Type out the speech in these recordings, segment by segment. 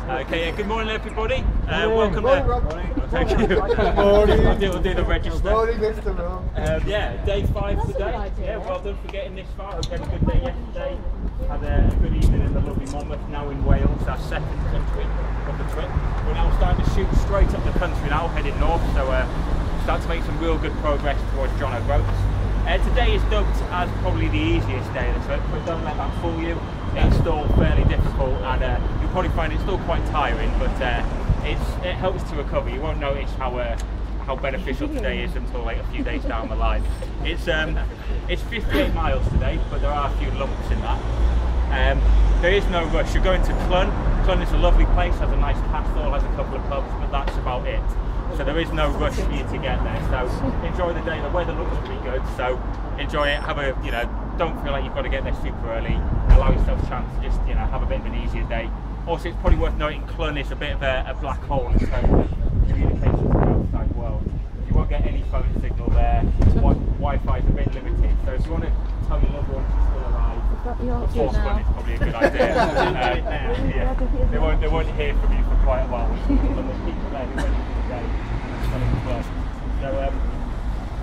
Okay, good morning everybody. Welcome morning, to... Rob. Morning. Oh, thank you. Morning. We'll do the register. Morning, Mr. Rob. Yeah, day 5 today. Yeah, well done for getting this far. Hope you had a good day yesterday. Had a good evening in the lovely Monmouth, now in Wales, our second country of the trip. We're now starting to shoot straight up the country now, heading north, so start to make some real good progress towards John O'Groats. Today is dubbed as probably the easiest day of the trip, but don't let that fool you. It's still fairly difficult, and you'll probably find it's still quite tiring, but it helps to recover. You won't notice how beneficial today is until like a few days down the line. It's 58 miles today, but there are a few lumps in that. There is no rush. You're going to Clun. Clun is a lovely place, has a nice castle, has a couple of pubs, but that's about it. So there is no rush for you to get there. So enjoy the day. The weather looks pretty good, so enjoy it. Have a, don't feel like you've got to get there super early. Allow yourself a chance to just, have a bit of an easier day. Also, it's probably worth noting Clun is a bit of a black hole in terms of communication to the outside world. You won't get any phone signal there. Wi-Fi is a bit limited. So if you want to tell your loved ones you're still alive, before Clun is probably a good idea. Yeah. They won't hear from you for quite a while. But there's people there who went in today and telling Clun. So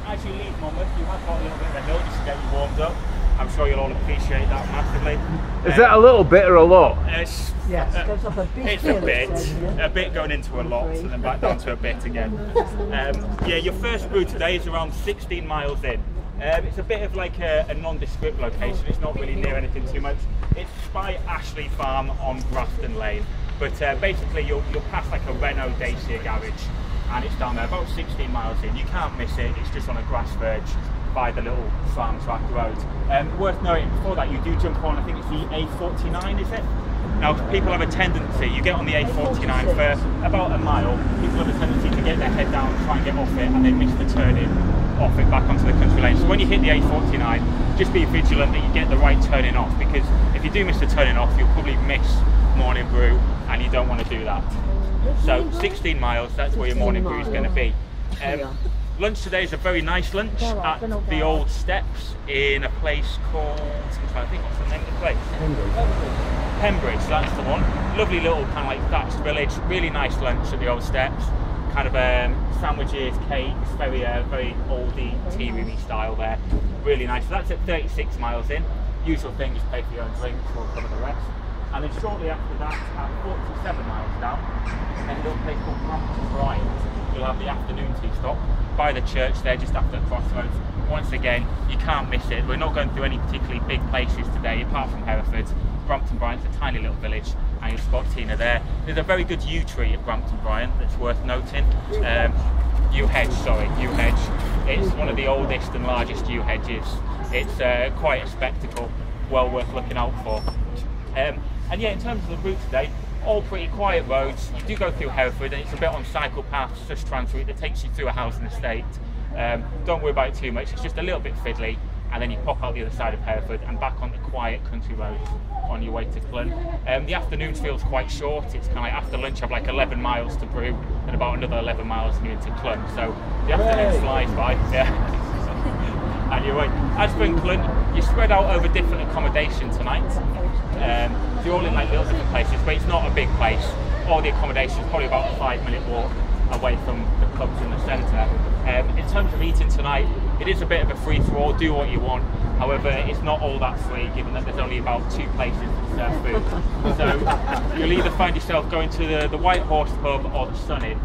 as you leave Monmouth, you have got a little bit of a hill just to get you warmed up. I'm sure you'll all appreciate that massively. Is that a little bit or a lot? It's a bit going into a lot and then back down to a bit again. Yeah, your first route today is around 16 miles in. It's a bit of like a nondescript location. It's not really near anything too much. It's by Ashley Farm on Grafton Lane. But basically you'll pass like a Renault Dacia garage, and it's down there about 16 miles in. You can't miss it. It's just on a grass verge by the little farm track road. Worth noting, before that you do jump on, I think it's the A49, is it? Now people have a tendency, you get on the A49 for about a mile, people have a tendency to get their head down, try and get off it, and they miss the turning off it back onto the country lane. So when you hit the A49, just be vigilant that you get the right turning off, because if you do miss the turning off, you'll probably miss morning brew, and you don't want to do that. So 16 miles, that's where your morning brew is going to be. Lunch today is a very nice lunch at the Old Steps in a place called, I think, what's the name of the place? Pembridge, that's the one. Lovely little kind of like thatched village, really nice lunch at the Old Steps. Kind of sandwiches, cakes, very oldie, tea roomy style there. Really nice. So that's at 36 miles in. Usual thing, just pay for your own drinks, we'll cover the rest. And then shortly after that, at 47 miles down, a little place called Brampton Bryant. You'll have the afternoon tea stop by the church there, just after the crossroads. Once again, you can't miss it. We're not going through any particularly big places today, apart from Hereford. Brampton Bryant's a tiny little village, and you'll spot Tina there. There's a very good yew tree at Brampton Bryant that's worth noting. Yew hedge. It's one of the oldest and largest yew hedges. It's quite a spectacle, well worth looking out for. And yeah, in terms of the route today, all pretty quiet roads. You do go through Hereford, and it's a bit on cycle paths, just transroute that takes you through a housing estate. Don't worry about it too much, it's just a little bit fiddly, and then you pop out the other side of Hereford and back on the quiet country roads on your way to Clun. The afternoon feels quite short. It's kind of like after lunch you have like 11 miles to brew, and about another 11 miles and you're into Clun. So the afternoon flies by. Yeah. And you're right. As for in Clun, you're spread out over different accommodation tonight. So you're all in like little different places, but it's not a big place. All the accommodation is probably about a 5-minute walk away from the pubs in the centre. In terms of eating tonight, it is a bit of a free-for-all, do what you want. However, it's not all that free, given that there's only about 2 places that serve food. So you'll either find yourself going to the White Horse pub or the Sun Inn.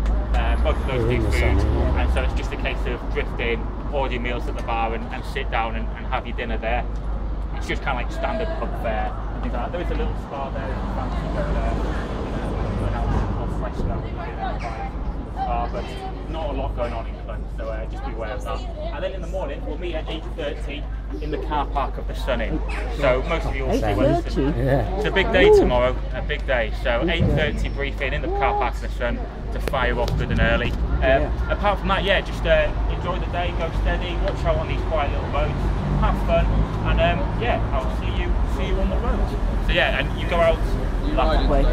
Both of those do food, and so it's just a case of drift in, order your meals at the bar and sit down and have your dinner there. It's just kind of like standard pub fare. There is a little spa there if you fancy to go there, or freshen up but not a lot going on in Clun, so just be aware of that. And then in the morning, we'll meet at 8:30 in the car park of the Sun Inn. So most of you will see where it's a big day tomorrow, a big day. So 8:30 briefing in the car park of the Sun to fire off good and early. Apart from that, yeah, just enjoy the day, go steady, watch out on these quiet little roads, have fun, and yeah, I'll see you on the road. So yeah, and you go out that way.